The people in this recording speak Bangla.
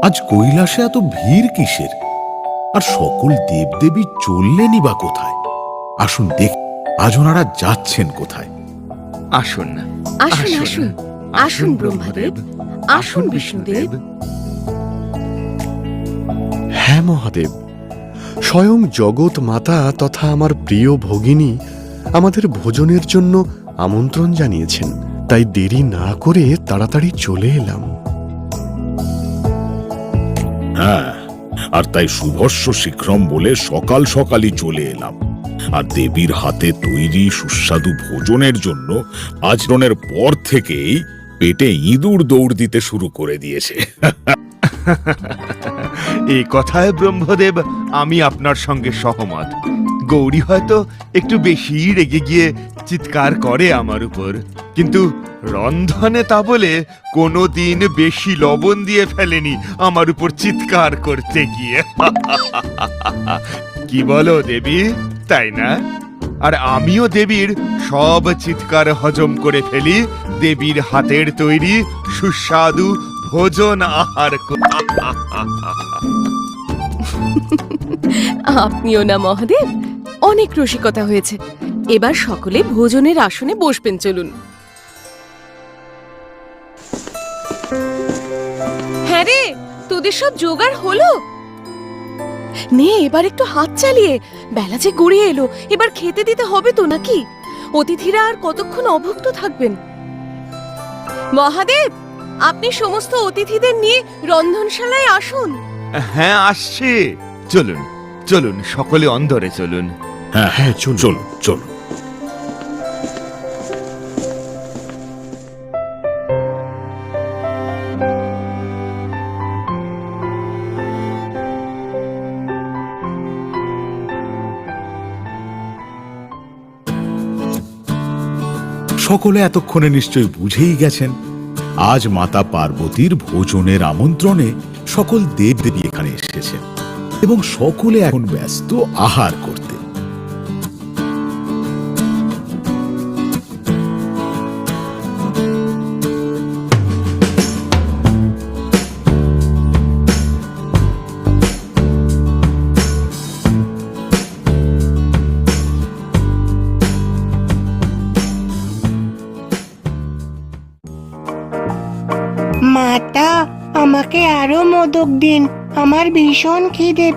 আজ কৈলাসে এত ভিড় কিসের? আর সকল দেবদেবী চললেনই বা কোথায়? আসুন দেখ, আজ ওনারা যাচ্ছেন কোথায়। আসুন আসুন আসুন আসুন ব্রহ্মদেব, আসুন বিষ্ণুদেব। হ্যাঁ মহাদেব, স্বয়ং জগৎ মাতা তথা আমার প্রিয় ভগিনী আমাদের ভোজনের জন্য আমন্ত্রণ জানিয়েছেন, তাই দেরি না করে তাড়াতাড়ি চলে এলাম। হ্যাঁ, আর তাই শুভস্য শীঘ্রম বলে সকাল সকালই চলে এলাম। আর দেবীর হাতে তৈরি সুস্বাদু ভোজনের জন্য আচরণের পর থেকেই পেটে ইঁদুর দৌড় দিতে শুরু করে দিয়েছে। এই কথায় ব্রহ্মদেব আমি আপনার সঙ্গে সহমত। গৌরী হয়তো একটু বেশি রেগে গিয়ে চিৎকার করে আমার উপর, কিন্তু রন্ধনে তা বলে কোনো দিন বেশি লবণ দিয়ে ফেলেনি আমার উপর চিৎকার করতে গিয়ে। কি বলো দেবী, তাই না? আর আমিও দেবীর সব চিৎকার হজম করে ফেলি দেবীর হাতের তৈরি সুস্বাদু ভোজন আহার। আপনিও না মহাদেব, অনেক রসিকতা হয়েছে। এবার সকলে ভোজনের আসনে বসবেন, চলুন। হ্যাঁ রে, তোদের সব জোগাড় হলো? নে এবার একটু হাত চালিয়ে, বেলা যে গড়িয়ে এলো, এবার খেতে দিতে হবে তো নাকি? অতিথিরা আর কতক্ষণ অভুক্ত থাকবেন? মহাদেব, আপনি সমস্ত অতিথিদের নিয়ে রন্ধনশালায় আসুন। হ্যাঁ, আসছে। চলুন চলুন, সকলে অন্দরে চলুন। হ্যাঁ হ্যাঁ, চলুন চলুন। সকলে এতক্ষণে নিশ্চয়ই বুঝেই গেছেন, আজ মাতা পার্বতীর ভোজনের আমন্ত্রণে সকল দেবদেবী এখানে এসেছেন এবং সকলে এখন ব্যস্ত আহার করতে। মাতা, আমাকে আরো মোদক দিন, আমার ভীষণ খিদে